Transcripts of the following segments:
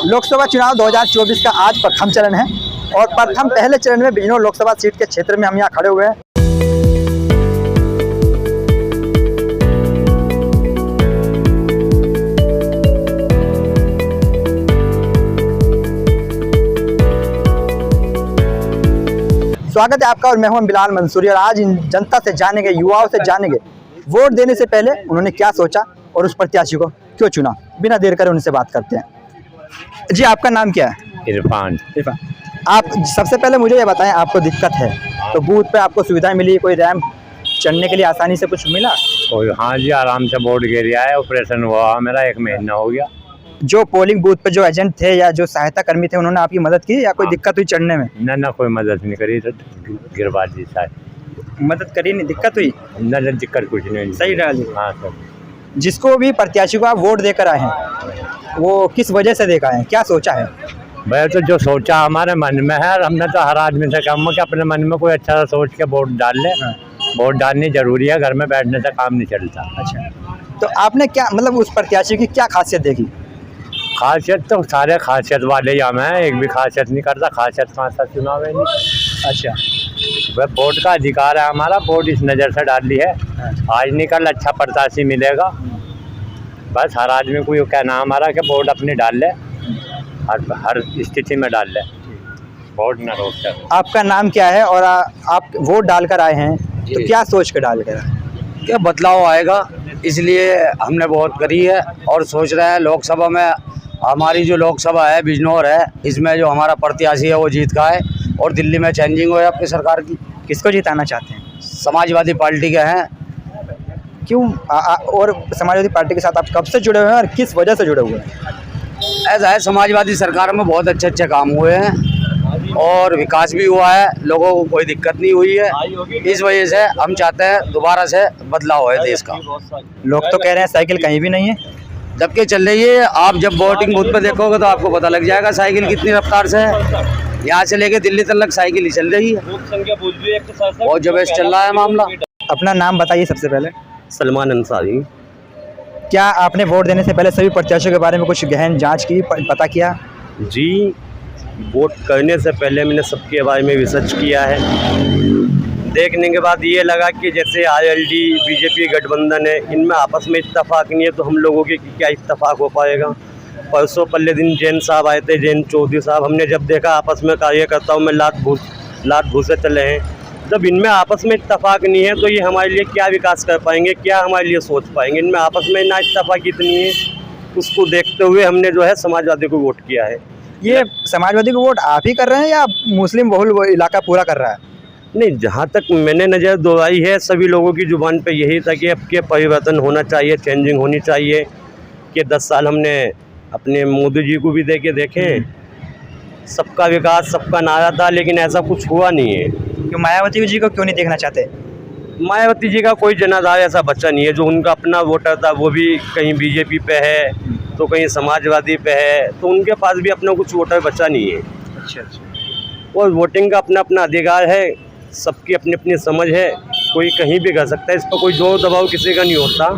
लोकसभा चुनाव 2024 का आज प्रथम चरण है और प्रथम पहले चरण में बिजनौर लोकसभा सीट के क्षेत्र में हम यहाँ खड़े हुए हैं। स्वागत है आपका और मैं हूं बिलाल मंसूरी। और आज इन जनता से जानेंगे, युवाओं से जानेंगे वोट देने से पहले उन्होंने क्या सोचा और उस प्रत्याशी को क्यों चुना। बिना देर करे उनसे बात करते हैं। जी, आपका नाम क्या है? इरफान। आप सबसे पहले मुझे ये बताएं, आपको दिक्कत है तो बूथ पे आपको सुविधाएं मिली, कोई रैंप चढ़ने के लिए आसानी से कुछ मिला? हाँ जी, आराम से बोर्ड गिर है, ऑपरेशन हुआ मेरा 1 महीना हो गया। जो पोलिंग बूथ पे जो एजेंट थे या जो सहायता कर्मी थे उन्होंने आपकी मदद की या कोई दिक्कत हुई चढ़ने में? ना कोई मदद नहीं करी, तो गिरवा दी शायद। मदद करी नहीं, दिक्कत हुई? ना दिक्कत कुछ नहीं। सही डाली। हाँ सर। जिसको भी प्रत्याशी को आप वोट देकर आए हैं वो किस वजह से देकर आए हैं, क्या सोचा है? भाई तो जो सोचा हमारे मन में है, हमने तो हर आदमी से कहा कि अपने मन में कोई अच्छा सा सोच के वोट डाल ले। वोट डालनी जरूरी है, घर में बैठने से काम नहीं चलता। अच्छा, तो आपने क्या मतलब उस प्रत्याशी की क्या खासियत देखी? खासियत तो सारे खासियत वाले ही हम हैं, एक भी खासियत नहीं करता। खासियत कहाँ सा चुनाव है नहीं। अच्छा, वह वोट का अधिकार है हमारा, वोट इस नज़र से डाल ली है। आज नहीं कल अच्छा प्रत्याशी मिलेगा, बस हर आदमी को ये कहना हमारा कि वोट अपनी डाल ले, हर स्थिति में डाल ले, वोट न रोक कर। आपका नाम क्या है और आप वोट डालकर आए हैं तो क्या सोच कर डाल कर? क्या बदलाव आएगा इसलिए हमने वोट करी है और सोच रहे हैं लोकसभा में हमारी जो लोकसभा है बिजनौर है, इसमें जो हमारा प्रत्याशी है वो जीत का है और दिल्ली में चेंजिंग हो आपकी सरकार की। किसको जिताना चाहते हैं? समाजवादी पार्टी के हैं। क्यों? और समाजवादी पार्टी के साथ आप कब से जुड़े हुए हैं और किस वजह से जुड़े हुए हैं? ऐसा है, समाजवादी सरकार में बहुत अच्छे काम हुए हैं और विकास भी हुआ है, लोगों को कोई दिक्कत नहीं हुई है। इस वजह से हम चाहते हैं दोबारा से बदलाव है देश का। लोग तो कह रहे हैं साइकिल कहीं भी नहीं है, जबकि चल रही है। आप जब वोटिंग बूथ पे देखोगे तो आपको पता लग जाएगा साइकिल कितनी रफ्तार से है। यहाँ से लेके दिल्ली तक साइकिल ही चल रही है, बहुत जबरदस्त चल रहा है मामला। अपना नाम बताइए सबसे पहले। सलमान अंसारी। क्या आपने वोट देने से पहले सभी प्रत्याशियों के बारे में कुछ गहन जांच की, पता किया? जी, वोट करने से पहले मैंने सबके बारे में रिसर्च किया है। देखने के बाद ये लगा कि जैसे आरएलडी बीजेपी गठबंधन है, इनमें आपस में इत्तेफाक नहीं है, तो हम लोगों के क्या इत्तेफाक हो पाएगा। परसों पहले दिन जैन साहब आए थे, जैन चौधरी साहब, हमने जब देखा आपस में कार्यकर्ताओं में लात घूसे चले हैं। जब इनमें आपस में इत्तेफाक नहीं है तो ये हमारे लिए क्या विकास कर पाएंगे, क्या हमारे लिए सोच पाएंगे। इनमें आपस में ना इत्तेफाक इतनी है, उसको देखते हुए हमने जो है समाजवादी को वोट किया है। ये समाजवादी को वोट आप ही कर रहे हैं या मुस्लिम बहुल इलाका पूरा कर रहा है? नहीं, जहाँ तक मैंने नज़र दौड़ाई है सभी लोगों की जुबान पे यही था कि अब के परिवर्तन होना चाहिए, चेंजिंग होनी चाहिए। कि 10 साल हमने अपने मोदी जी को भी देखें, सबका विकास सबका नारा था, लेकिन ऐसा कुछ हुआ नहीं है। क्यों मायावती जी को क्यों नहीं देखना चाहते? मायावती जी का कोई जनाधार ऐसा बच्चा नहीं है। जो उनका अपना वोटर था वो भी कहीं बीजेपी पे है तो कहीं समाजवादी पे है, तो उनके पास भी अपना कुछ वोटर बचा नहीं है। अच्छा। और वोटिंग का अपना अपना अधिकार है, सबकी अपनी अपनी समझ है, कोई कहीं भी कर सकता है, इस पर कोई जोर दबाव किसी का नहीं होता।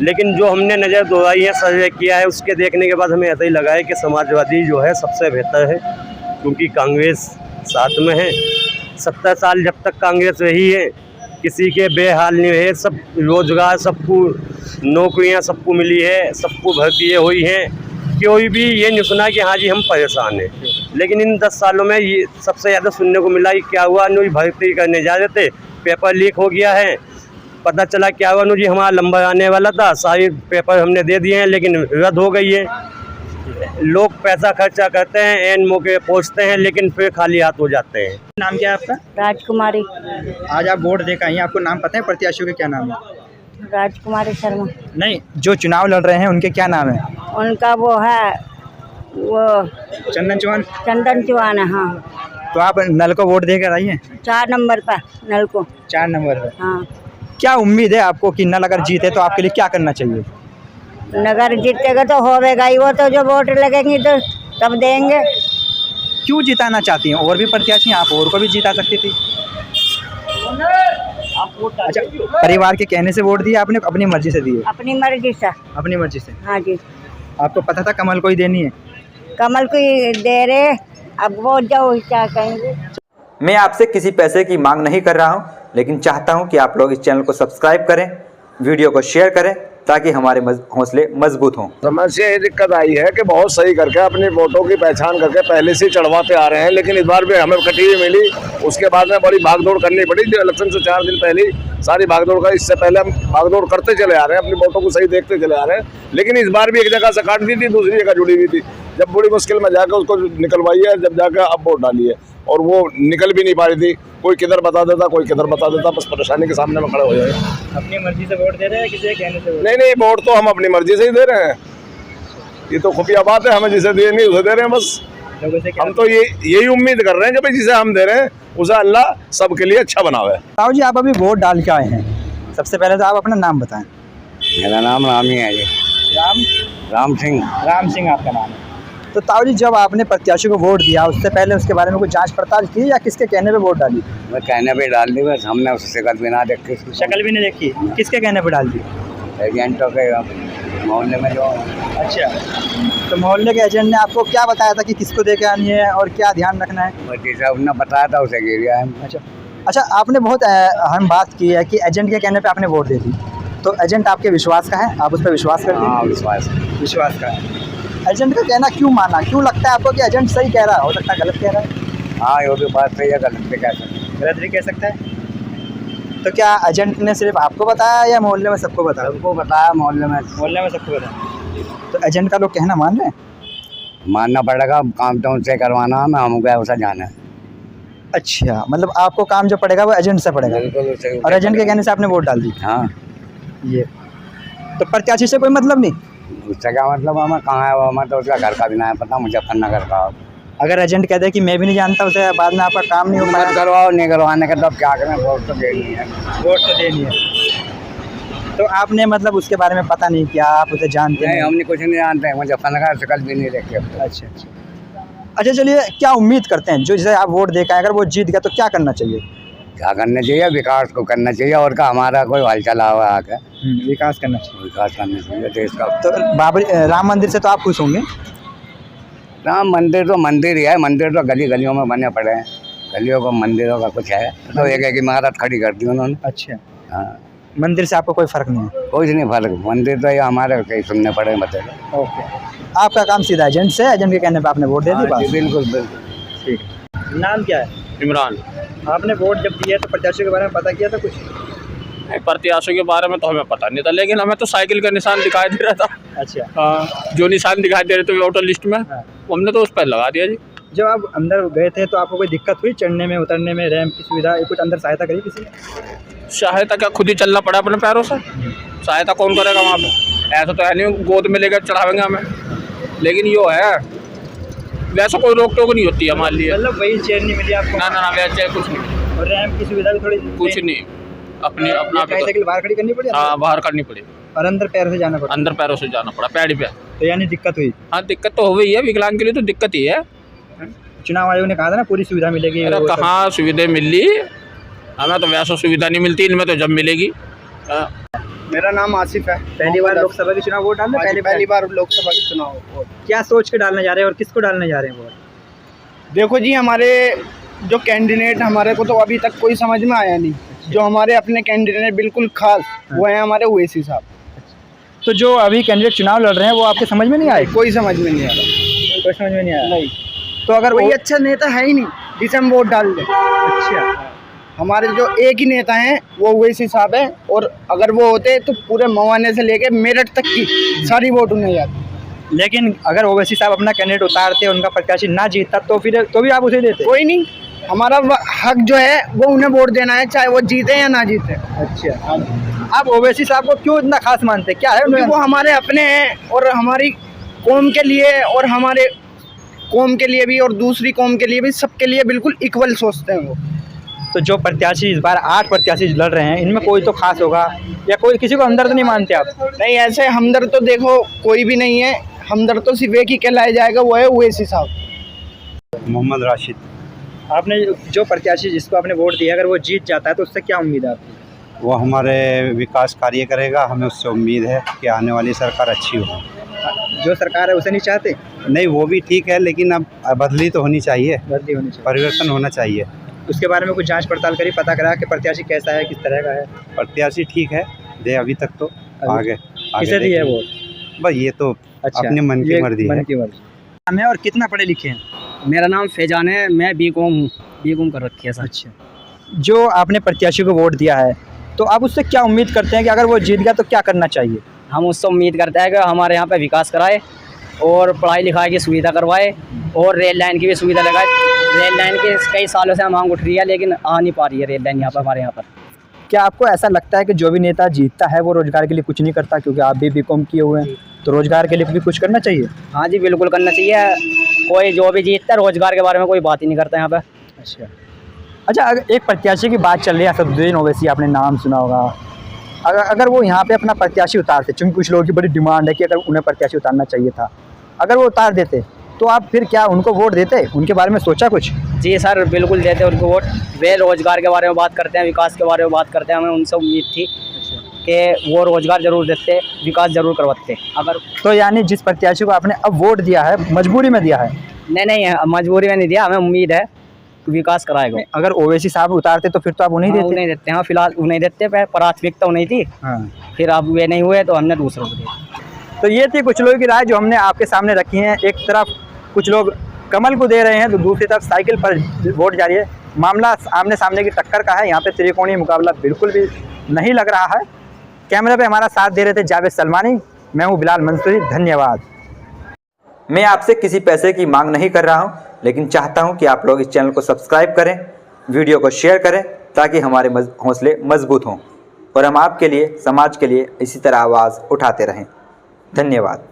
लेकिन जो हमने नज़र दौड़ाई है, सर्वे किया है, उसके देखने के बाद हमें ऐसा ही लगा है कि समाजवादी जो है सबसे बेहतर है, क्योंकि कांग्रेस साथ में है। 70 साल जब तक कांग्रेस रही है किसी के बेहाल नहीं है, सब रोजगार सबको, नौकरियां सबको मिली है, सबको भर्तियाँ हुई हैं, कोई भी ये नहीं सुना कि हाँ जी हम परेशान हैं। लेकिन इन 10 सालों में ये सबसे ज़्यादा सुनने को मिला कि क्या हुआ, नो भर्ती करने जा रहे थे, पेपर लीक हो गया है, पता चला क्या हुआ, नो जी हमारा नंबर आने वाला था, सारी पेपर हमने दे दिए हैं लेकिन रद्द हो गई है। लोग पैसा खर्चा करते हैं, एन मौके पहुँचते हैं, लेकिन फिर खाली हाथ हो जाते हैं। नाम क्या है आपका? राजकुमारी। आज आप वोट देकर आई हैं, आपको नाम पता है प्रत्याशियों के क्या नाम है? राजकुमारी शर्मा। नहीं, जो चुनाव लड़ रहे हैं उनके क्या नाम है? उनका वो है चंदन चौहान। चंदन चौहान है। हाँ। तो आप नल को वोट देकर आई हैं? 4 नंबर पर नल को। 4 नंबर पर। हाँ। क्या उम्मीद है आपको कि नल अगर जीते तो आपके लिए क्या करना चाहिए? नगर जीतेगा तो होगा ही, वो तो जो वोट लगेंगी तो तब देंगे। क्यों जिताना चाहती हैं? और भी प्रत्याशी हैं, आप और को भी जिता सकती थी। अच्छा, परिवार के कहने से वोट दिया आपने, अपनी मर्जी से दिए? अपनी मर्जी से। अपनी मर्जी से। हाँ जी, आपको पता था कमल को ही देनी है? कमल को ही दे रहे, अब वो जाओ क्या कहेंगे। मैं आपसे किसी पैसे की मांग नहीं कर रहा हूं, लेकिन चाहता हूं कि आप लोग इस चैनल को सब्सक्राइब करें, वीडियो को शेयर करें, ताकि हमारे हौसले मजबूत हों। समस्या ये दिक्कत आई है कि बहुत सही करके अपनी वोटों की पहचान करके पहले से चढ़वाते आ रहे हैं, लेकिन इस बार भी हमें कटी हुई मिली। उसके बाद में बड़ी भागदौड़ करनी पड़ी। जो इलेक्शन से 4 दिन पहले सारी भागदौड़ का, इससे पहले हम भागदौड़ करते चले आ रहे हैं, अपनी वोटों को सही देखते चले आ रहे हैं। लेकिन इस बार भी एक जगह से काट दी थी, दूसरी जगह जुड़ी हुई थी। जब बड़ी मुश्किल में जाकर उसको निकलवाई है, जब जाकर अब वोट डाली है, और वो निकल भी नहीं पा रही थी। कोई किधर बता देता, कोई किधर बता देता, बस परेशानी के सामने में खड़े हो जाए। अपनी मर्जी से वोट दे रहे हैं, किसी के कहने से? नहीं, वोट तो हम अपनी मर्जी से ही दे रहे हैं। ये तो खुफिया बात है, हमें जिसे दिए नहीं उसे दे रहे हैं बस। हम तो यही उम्मीद कर रहे हैं कि भाई जिसे हम दे रहे हैं उसे अल्लाह सबके लिए अच्छा बनावे। ताऊ जी, आप अभी वोट डाल के आए हैं, सबसे पहले तो आप अपना नाम बताएं। मेरा नाम राम ही है जी। राम सिंह। राम सिंह आपका नाम है। तो ताऊ जी, जब आपने प्रत्याशी को वोट दिया, उससे पहले उसके बारे में कोई जांच पड़ताल की या किसके कहने पे वोट डाली? मैं कहने पे डाल दी, बस हमने उसकी शक्ल भी ना देखी। शक्ल भी नहीं देखी, किसके कहने पे डाल दी? एजेंटों के मोहल्ले में जो। अच्छा, तो मोहल्ले के एजेंट ने आपको क्या बताया था कि किसको दे के आनी है और क्या ध्यान रखना है? जैसा उसने बताया था उसे गिर है। अच्छा, आपने बहुत अहम बात की है कि एजेंट के कहने पे आपने वोट दे दी। तो एजेंट आपके विश्वास का है, आप उस पर विश्वास करते हैं? हाँ, विश्वास का है। एजेंट का कहना क्यों माना? क्यों लगता है आपको कि एजेंट सही कह रहा है? हो सकता है गलत कह रहा है। हाँ, ये भी बात सही है, गलत भी कह सकते हैं। गलत भी कह सकता है। तो क्या एजेंट ने सिर्फ आपको बताया या मोहल्ले में सबको बताया? सबको बताया, मोहल्ले में सबको बताया। तो एजेंट का लोग कहना मान रहे हैं? मानना पड़ेगा, काम तो उनसे करवाना है, हमको ऐसा जाना है। अच्छा, मतलब आपको काम जो पड़ेगा वो एजेंट से पड़ेगा, और एजेंट के कहने से आपने वोट डाल दी? हाँ। ये तो प्रत्याशी से कोई मतलब नहीं? उससे क्या मतलब, हमें कहाँ है वो, हमें तो उसका घर का भी ना है पता, मुजफ्फरनगर का। अगर एजेंट कहते हैं कि मैं भी नहीं जानता उसे, बाद में आपका काम नहीं हो पाया? करवाओ, नहीं करवाने का तो अब क्या करें, वोट तो देनी है। वोट तो देनी है। तो आपने मतलब उसके बारे में पता नहीं किया, आप उसे जानते नहीं, हैं? हमने कुछ नहीं जानते, मुजफ्फरनगर से कल भी नहीं देखे। अच्छा, चलिए, क्या उम्मीद करते हैं जो जिसे आप वोट देकर आए, अगर वो जीत गया तो क्या करना चाहिए? क्या करना चाहिए? विकास को करना चाहिए, और का हमारा कोई हाल चला हुआ आके विकास करना चाहिए। विकास करना चाहिए देश का। तो बाबरी राम मंदिर से तो आप खुश होंगे? राम मंदिर तो मंदिर ही है, मंदिर तो गली गलियों में बने पड़े हैं, गलियों को मंदिरों का कुछ है तो एक इमारत खड़ी कर दी उन्होंने। अच्छा, हाँ, मंदिर से आपको कोई फर्क नहीं है? कुछ नहीं फर्क, मंदिर तो ये हमारे कहीं सुनने पड़े मतलब। ओके, आपका काम सीधा एजेंट से, एजेंट के कहने पे आपने वोट दे दी? हाँ, बिल्कुल बिल्कुल। ठीक है। नाम क्या है? इमरान। आपने वोट जब दिया तो प्रत्याशी के बारे में पता किया था कुछ? प्रत्याशियों के बारे में तो हमें पता नहीं था, लेकिन हमें तो साइकिल का निशान दिखाई दे रहा था। अच्छा, हाँ, जो निशान दिखाई दे रहे थे वोटर लिस्ट में, हाँ। हमने तो उस पर लगा दिया जी। जब आप अंदर गए थे तो आपको कोई दिक्कत हुई चढ़ने में, उतरने में, रैंप की सुविधा, कुछ अंदर सहायता करी किसी ने? सहायता क्या, खुद ही चलना पड़ा अपने पैरों से। सहायता कौन करेगा वहाँ पे? ऐसा तो है नहीं गोद में लेकर चढ़ावेंगे हमें, लेकिन यो है वैसा कोई रोक टोक नहीं होती हमारे लिए। मतलब वही चेयर नहीं मिली आपको? ना, वैसे कुछ नहीं, और रैंप की सुविधा भी थोड़ी? कुछ नहीं, अपनी अपना साइकिल बाहर खड़ी करनी पड़ी? हाँ, बाहर करनी पड़ी, और अंदर पैर से जाना पड़ा? अंदर पैरों से जाना पड़ा, पैड़ी पे। तो यानी दिक्कत हुई? हाँ, दिक्कत तो हो गई है, विकलांग के लिए तो दिक्कत ही है। चुनाव आयोग ने कहा था ना पूरी सुविधा मिलेगी। अरे कहाँ सुविधा मिल रही, हमें तो वैसा सुविधा नहीं मिलती, इनमें तो जब मिलेगी। मेरा नाम आसिफ है। पहली बार लोकसभा के चुनाव वोट डालने? पहली बार लोकसभा के चुनाव वोट। क्या सोच के डालने जा रहे हैं और किसको डालने जा रहे हैं वोट? देखो जी, हमारे जो कैंडिडेट हमारे को तो अभी तक कोई समझ में आया नहीं। जो हमारे अपने कैंडिडेट बिल्कुल खास वो है हमारे ओवैसी साहब। तो जो अभी कैंडिडेट चुनाव लड़ रहे हैं वो आपके समझ में नहीं आए? कोई समझ में नहीं आ रहा। कोई समझ में नहीं आया? नहीं, तो अगर कोई अच्छा नेता है ही नहीं जिसे हम वोट डाल दें। अच्छा, हमारे जो एक ही नेता हैं वो ओवैसी साहब है, और अगर वो होते तो पूरे मवाने से लेके मेरठ तक की सारी वोट उन्हें जाती। लेकिन अगर ओवैसी साहब अपना कैंडिडेट उतारते, उनका प्रत्याशी ना जीतता, तो फिर तो भी आप उसे देते? कोई नहीं, हमारा हक जो है वो उन्हें वोट देना है, चाहे वो जीते या ना जीते। अच्छा, आप ओवैसी साहब को क्यों इतना खास मानते हैं? क्या है क्योंकि वो हमारे अपने हैं, और हमारी कौम के लिए और हमारे कौम के लिए भी और दूसरी कौम के लिए भी, सबके लिए बिल्कुल इक्वल सोचते हैं वो। तो जो प्रत्याशी इस बार 8 प्रत्याशी लड़ रहे हैं, इनमें कोई तो खास होगा, या कोई किसी को हमदर्द नहीं मानते आप? नहीं, ऐसे हमदर्द तो देखो कोई भी नहीं है। हमदर्द तो सिर्फ एक ही कहलाया जाएगा, वो है ओवैसी साहब। मोहम्मद राशिद। आपने जो प्रत्याशी जिसको आपने वोट दिया, अगर वो जीत जाता है तो उससे क्या उम्मीद है आपकी? वो हमारे विकास कार्य करेगा, हमें उससे उम्मीद है कि आने वाली सरकार अच्छी हो। जो सरकार है उसे नहीं चाहते? नहीं, वो भी ठीक है, लेकिन अब बदली तो होनी चाहिए, बदली होनी चाहिए। परिवर्तन होना चाहिए। उसके बारे में कुछ जांच पड़ताल करी, पता करा कि प्रत्याशी कैसा है, किस तरह का है? प्रत्याशी ठीक है, दे अभी तक तो। आगे किसे दिया है वोट? बस ये तो अपने मन की ये मर्जी मन है। की मर्जी। हमें और कितना पढ़े लिखे हैं? मेरा नाम फैजान है, मैं बीकॉम कर रखी है सर। अच्छा, जो आपने प्रत्याशी को वोट दिया है तो आप उससे क्या उम्मीद करते हैं कि अगर वो जीत गया तो क्या करना चाहिए? हम उससे उम्मीद करते हैं कि हमारे यहाँ पे विकास कराए और पढ़ाई लिखाई की सुविधा करवाए और रेल लाइन की भी सुविधा लगाए। रेल लाइन की कई सालों से हम मांग उठ रही है, लेकिन आ नहीं पा रही है रेल लाइन यहाँ पर हमारे यहाँ पर। क्या आपको ऐसा लगता है कि जो भी नेता जीतता है वो रोजगार के लिए कुछ नहीं करता? क्योंकि आप भी बीकॉम किए हुए हैं, तो रोजगार के लिए भी कुछ करना चाहिए। हाँ जी, बिल्कुल करना चाहिए। कोई जो भी जीतता है रोजगार के बारे में कोई बात ही नहीं करता यहाँ पर। अच्छा, अगर एक प्रत्याशी की बात चल रही है, असदुद्दीन ओवैसी, आपने नाम सुना होगा। अगर वो यहाँ पे अपना प्रत्याशी उतारते, चूँकि कुछ लोगों की बड़ी डिमांड है कि अगर उन्हें प्रत्याशी उतारना चाहिए था, अगर वो उतार देते तो आप फिर क्या उनको वोट देते? उनके बारे में सोचा कुछ? जी सर, बिल्कुल देते उनको वोट। वे रोजगार के बारे में बात करते हैं, विकास के बारे में बात करते हैं। हमें उनसे उम्मीद थी कि वो रोजगार जरूर देते, विकास जरूर करवाते। अगर तो यानी जिस प्रत्याशी को आपने अब वोट दिया है, मजबूरी में दिया है? नहीं, मजबूरी में नहीं दिया, हमें उम्मीद है विकास कराएगा। अगर ओवैसी साहब उतारते तो फिर तो आप उन्हें देते? उन्हें देते हैं, फिलहाल उन्हें देते, प्राथमिकता उन्हें थी। हाँ। फिर अब वे नहीं हुए तो हमने दूसरों को दिया। तो ये थी कुछ लोगों की राय जो हमने आपके सामने रखी है। एक तरफ कुछ लोग कमल को दे रहे हैं तो दूसरी तरफ साइकिल पर वोट जारी है। मामला आमने सामने की टक्कर का है, यहाँ पे त्रिकोणीय मुकाबला बिल्कुल भी नहीं लग रहा है। कैमरे पे हमारा साथ दे रहे थे जावेद सलमानी, मैं हूँ बिलाल मंसूरी। धन्यवाद। मैं आपसे किसी पैसे की मांग नहीं कर रहा हूँ, लेकिन चाहता हूँ कि आप लोग इस चैनल को सब्सक्राइब करें, वीडियो को शेयर करें, ताकि हमारे हौसले मजबूत हों और हम आपके लिए, समाज के लिए इसी तरह आवाज़ उठाते रहें। धन्यवाद।